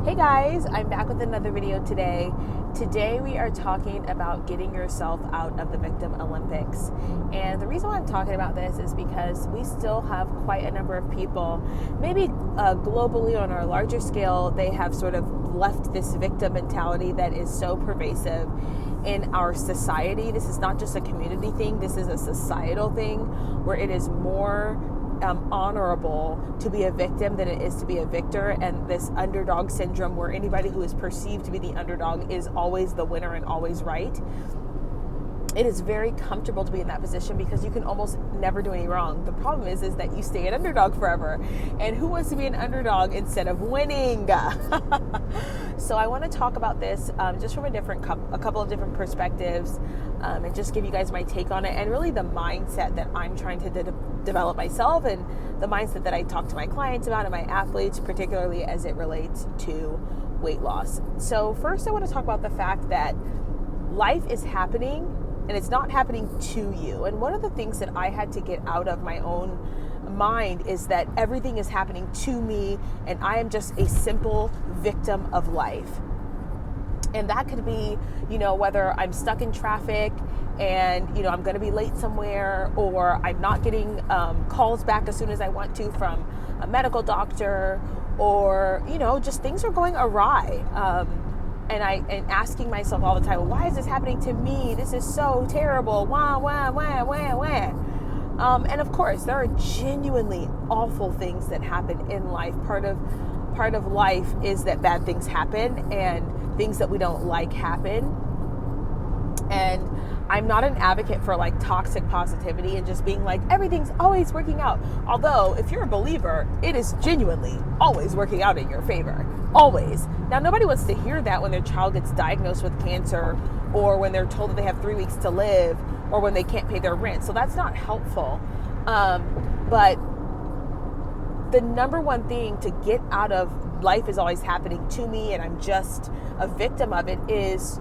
Hey guys, I'm back with another video today. Today we are talking about getting yourself out of the Victim Olympics. And the reason why I'm talking about this is because we still have quite a number of people, maybe globally on a larger scale, they have sort of left this victim mentality that is so pervasive in our society. This is not just a community thing, this is a societal thing where it is more honorable to be a victim than it is to be a victor, and this underdog syndrome where anybody who is perceived to be the underdog is always the winner and always right. It is very comfortable to be in that position because you can almost never do any wrong. The problem is that you stay an underdog forever, and who wants to be an underdog instead of winning? So I want to talk about this just from a couple of different perspectives, and just give you guys my take on it, and really the mindset that I'm trying to develop myself, and the mindset that I talk to my clients about and my athletes, particularly as it relates to weight loss. So first I want to talk about the fact that life is happening and it's not happening to you. And one of the things that I had to get out of my own mind is that everything is happening to me and I am just a simple victim of life. And that could be, whether I'm stuck in traffic and, I'm going to be late somewhere, or I'm not getting calls back as soon as I want to from a medical doctor, or, just things are going awry. And asking myself all the time, well, why is this happening to me? This is so terrible. Wah, wah, wah, wah, wah. And of course, there are genuinely awful things that happen in life. Part of life is that bad things happen and things that we don't like happen. And I'm not an advocate for like toxic positivity and just being like, everything's always working out. Although if you're a believer, it is genuinely always working out in your favor. Always. Now, nobody wants to hear that when their child gets diagnosed with cancer, or when they're told that they have 3 weeks to live, or when they can't pay their rent. So that's not helpful. But the number one thing to get out of life is always happening to me and I'm just a victim of it is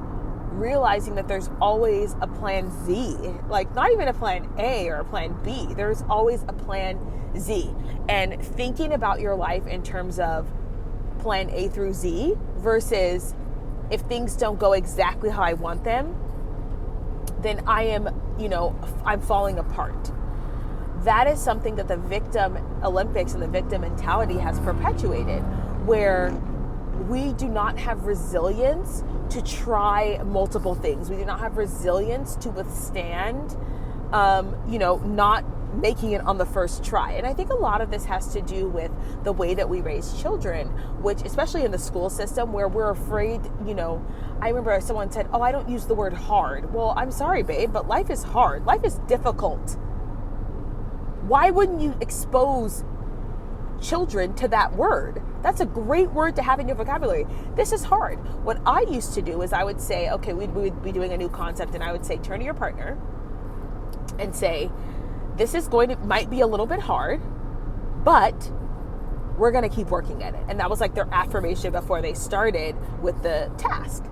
realizing that there's always a plan Z, like not even a plan A or a plan B. There's always a plan Z, and thinking about your life in terms of plan A through Z versus if things don't go exactly how I want them, then I am, I'm falling apart. That is something that the Victim Olympics and the victim mentality has perpetuated, where we do not have resilience to try multiple things. We do not have resilience to withstand, not making it on the first try. And I think a lot of this has to do with the way that we raise children, which especially in the school system where we're afraid, I remember someone said, oh, I don't use the word hard. Well, I'm sorry, babe, but life is hard. Life is difficult. Why wouldn't you expose children to that word? That's a great word to have in your vocabulary. This is hard. What I used to do is I would say, okay, we would be doing a new concept, and I would say, turn to your partner and say, this is might be a little bit hard, but we're going to keep working at it. And that was like their affirmation before they started with the task.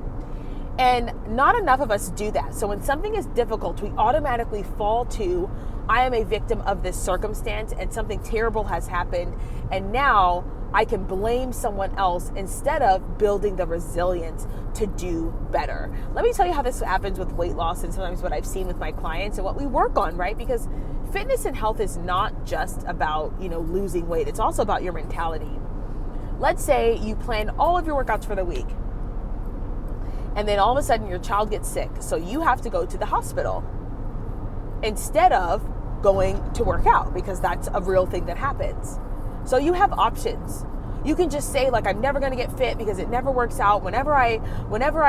And not enough of us do that. So when something is difficult, we automatically fall to, I am a victim of this circumstance and something terrible has happened, and now I can blame someone else instead of building the resilience to do better. Let me tell you how this happens with weight loss and sometimes what I've seen with my clients and what we work on, right? Because fitness and health is not just about, losing weight. It's also about your mentality. Let's say you plan all of your workouts for the week, and then all of a sudden your child gets sick. So you have to go to the hospital instead of going to work out, because that's a real thing that happens. So you have options. You can just say, like, I'm never going to get fit because it never works out. Whenever I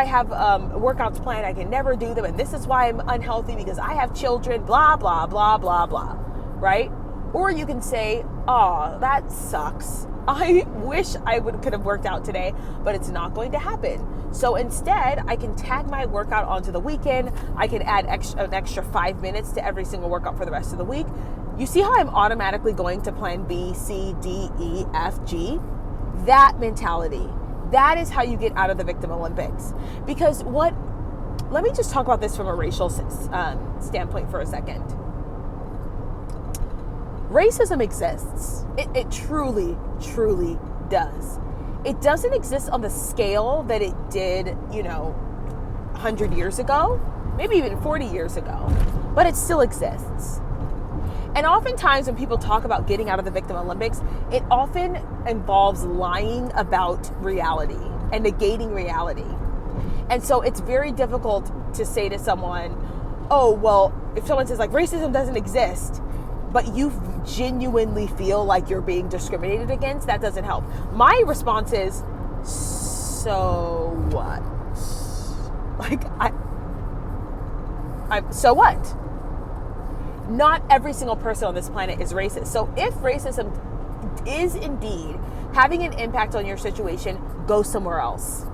have workouts planned, I can never do them. And this is why I'm unhealthy, because I have children, blah, blah, blah, blah, blah, right? Or you can say, oh, that sucks. I wish I could have worked out today, but it's not going to happen. So instead, I can tag my workout onto the weekend. I can add an extra 5 minutes to every single workout for the rest of the week. You see how I'm automatically going to plan B, C, D, E, F, G? That mentality. That is how you get out of the Victim Olympics. Because let me just talk about this from a racial standpoint for a second. Racism exists. It truly, truly does. It doesn't exist on the scale that it did, 100 years ago, maybe even 40 years ago, but it still exists. And oftentimes when people talk about getting out of the Victim Olympics, it often involves lying about reality and negating reality. And so it's very difficult to say to someone, oh, well, if someone says like racism doesn't exist, but you genuinely feel like you're being discriminated against, that doesn't help. My response is, so what? Like, so what? Not every single person on this planet is racist. So if racism is indeed having an impact on your situation, go somewhere else.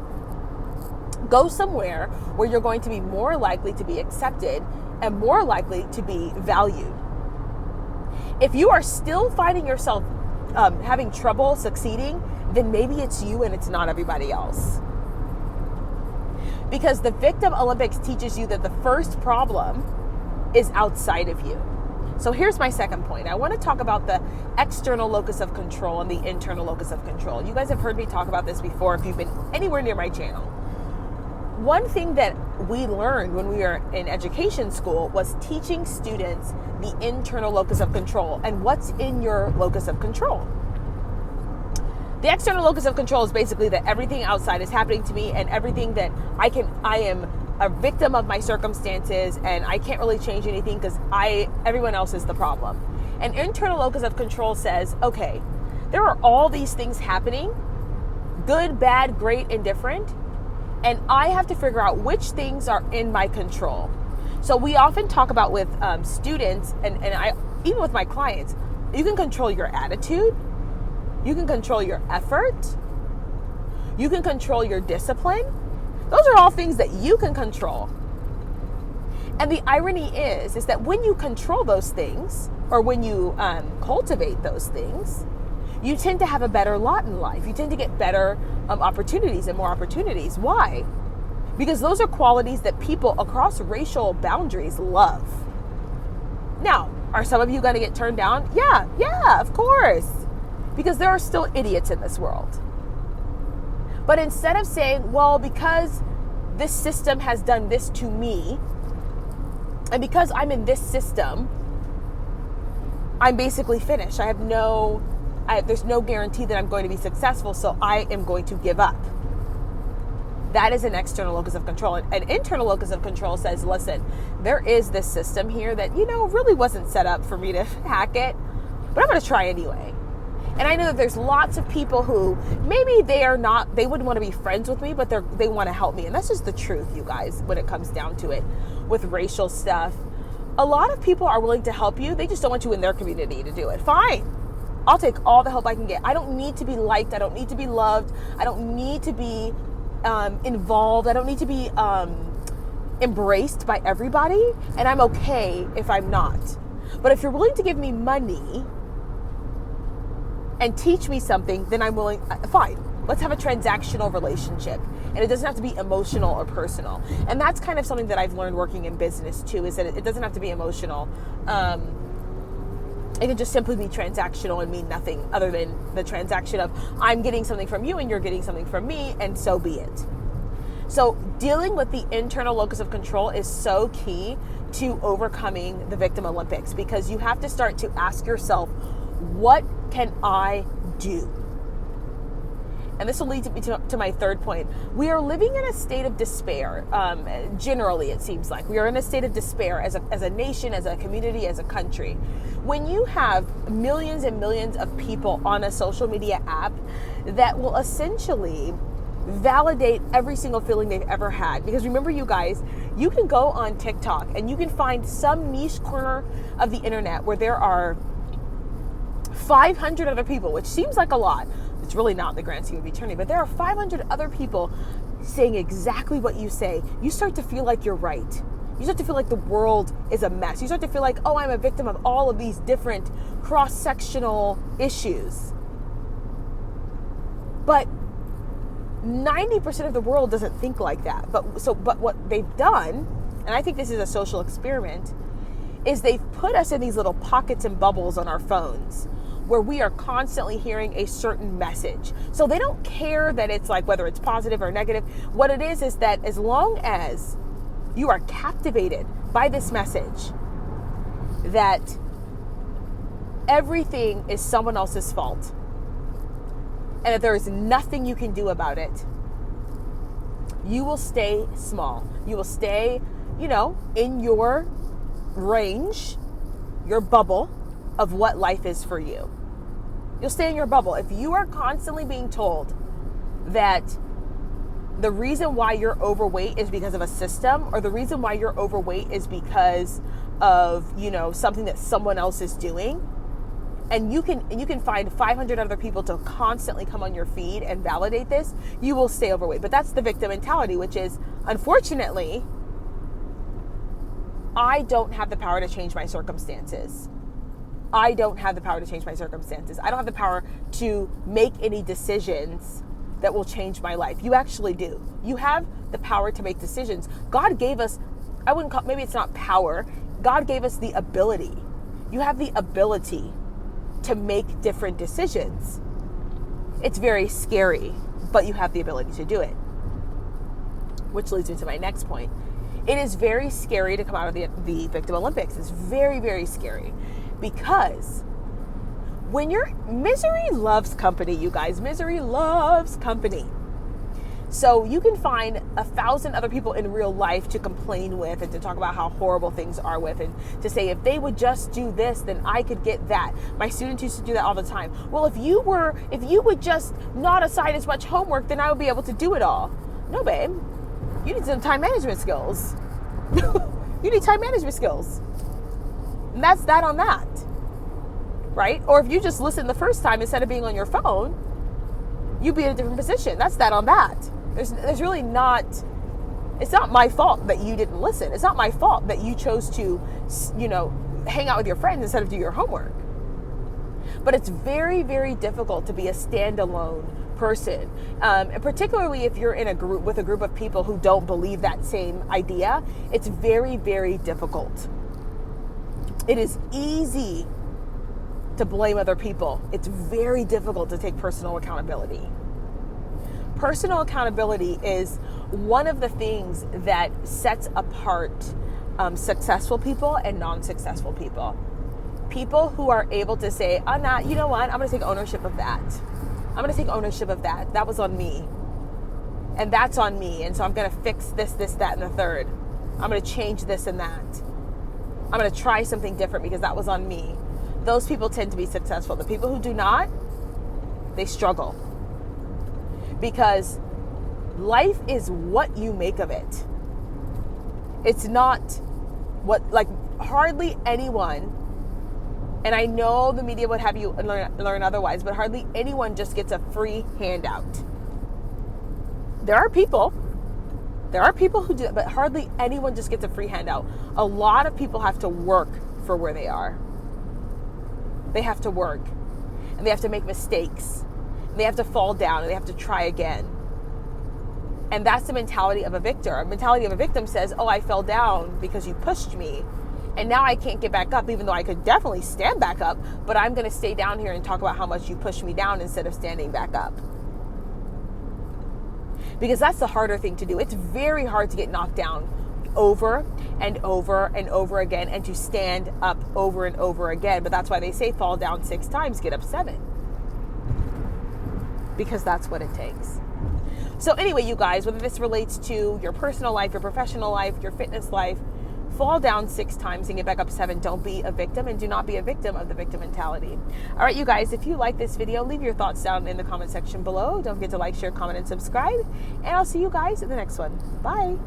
Go somewhere where you're going to be more likely to be accepted and more likely to be valued. If you are still finding yourself having trouble succeeding, then maybe it's you and it's not everybody else. Because the Victim Olympics teaches you that the first problem is outside of you. So here's my second point. I want to talk about the external locus of control and the internal locus of control. You guys have heard me talk about this before if you've been anywhere near my channel. One thing that we learned when we were in education school was teaching students the internal locus of control and what's in your locus of control. The external locus of control is basically that everything outside is happening to me and everything that I am a victim of my circumstances and I can't really change anything because everyone else is the problem. And internal locus of control says, okay, there are all these things happening, good, bad, great, indifferent, and I have to figure out which things are in my control. So we often talk about with students and I even with my clients, you can control your attitude, you can control your effort, you can control your discipline. Those are all things that you can control. And the irony is that when you control those things, or when you cultivate those things, you tend to have a better lot in life. You tend to get better opportunities and more opportunities. Why? Because those are qualities that people across racial boundaries love. Now, are some of you going to get turned down? Yeah, of course. Because there are still idiots in this world. But instead of saying, well, because this system has done this to me, and because I'm in this system, I'm basically finished. There's no guarantee that I'm going to be successful, so I am going to give up. That is an external locus of control. An internal locus of control says, listen, there is this system here that, really wasn't set up for me to hack it, but I'm going to try anyway. And I know that there's lots of people who maybe they wouldn't want to be friends with me, but they want to help me. And that's just the truth, you guys, when it comes down to it with racial stuff. A lot of people are willing to help you. They just don't want you in their community to do it. Fine. I'll take all the help I can get. I don't need to be liked. I don't need to be loved. I don't need to be involved. I don't need to be embraced by everybody. And I'm okay if I'm not. But if you're willing to give me money and teach me something, then I'm willing, fine, let's have a transactional relationship. And it doesn't have to be emotional or personal. And that's kind of something that I've learned working in business too, is that it doesn't have to be emotional. It can just simply be transactional and mean nothing other than the transaction of I'm getting something from you and you're getting something from me, and so be it. So dealing with the internal locus of control is so key to overcoming the Victim Olympics, because you have to start to ask yourself, what can I do? And this will lead me to my third point. We are living in a state of despair. Generally, it seems like we are in a state of despair as a nation, as a community, as a country. When you have millions and millions of people on a social media app that will essentially validate every single feeling they've ever had. Because remember, you guys, you can go on TikTok and you can find some niche corner of the internet where there are 500 other people, which seems like a lot. It's really not in the grand scheme of eternity, but there are 500 other people saying exactly what you say. You start to feel like you're right. You start to feel like the world is a mess. You start to feel like, oh, I'm a victim of all of these different cross-sectional issues. But 90% of the world doesn't think like that. But what they've done, and I think this is a social experiment, is they've put us in these little pockets and bubbles on our phones where we are constantly hearing a certain message. So they don't care that it's like whether it's positive or negative. What it is that as long as you are captivated by this message that everything is someone else's fault and that there is nothing you can do about it, you will stay small. You will stay, in your range, your bubble of what life is for you. You'll stay in your bubble. If you are constantly being told that the reason why you're overweight is because of a system, or the reason why you're overweight is because of, something that someone else is doing, and you can find 500 other people to constantly come on your feed and validate this, you will stay overweight. But that's the victim mentality, which is, unfortunately, I don't have the power to change my circumstances. I don't have the power to change my circumstances. I don't have the power to make any decisions that will change my life. You actually do. You have the power to make decisions. God gave us, maybe it's not power. God gave us the ability. You have the ability to make different decisions. It's very scary, but you have the ability to do it. Which leads me to my next point. It is very scary to come out of the Victim Olympics. It's very, very scary, because misery loves company, you guys. Misery loves company. So you can find 1,000 other people in real life to complain with and to talk about how horrible things are with, and to say, if they would just do this, then I could get that. My students used to do that all the time. Well, if you would just not assign as much homework, then I would be able to do it all. No, babe. You need some time management skills. You need time management skills. And that's that on that. Right? Or if you just listen the first time instead of being on your phone, you'd be in a different position. That's that on that. There's really not, it's not my fault that you didn't listen. It's not my fault that you chose to, hang out with your friends instead of do your homework. But it's very, very difficult to be a standalone person, and particularly if you're in a group with a group of people who don't believe that same idea. It's very, very difficult. It is easy to blame other people. It's very difficult to take personal accountability. Personal accountability is one of the things that sets apart successful people and non-successful people. People who are able to say, I'm going to take ownership of that. I'm going to take ownership of that. That was on me. And that's on me. And so I'm going to fix this, that, and the third. I'm going to change this and that. I'm going to try something different because that was on me. Those people tend to be successful. The people who do not, they struggle. Because life is what you make of it. It's not hardly anyone, and I know the media would have you learn otherwise, but hardly anyone just gets a free handout. There are people who do that, but hardly anyone just gets a free handout. A lot of people have to work for where they are. They have to work, and they have to make mistakes, and they have to fall down, and they have to try again. And that's the mentality of a victim. A mentality of a victim says, oh, I fell down because you pushed me, and now I can't get back up, even though I could definitely stand back up, but I'm going to stay down here and talk about how much you pushed me down instead of standing back up. Because that's the harder thing to do. It's very hard to get knocked down over and over and over again, and to stand up over and over again. But that's why they say fall down 6 times, get up 7. Because that's what it takes. So anyway, you guys, whether this relates to your personal life, your professional life, your fitness life, fall down 6 times and get back up 7. Don't be a victim, and do not be a victim of the victim mentality. All right, you guys, if you like this video, leave your thoughts down in the comment section below. Don't forget to like, share, comment, and subscribe. And I'll see you guys in the next one. Bye.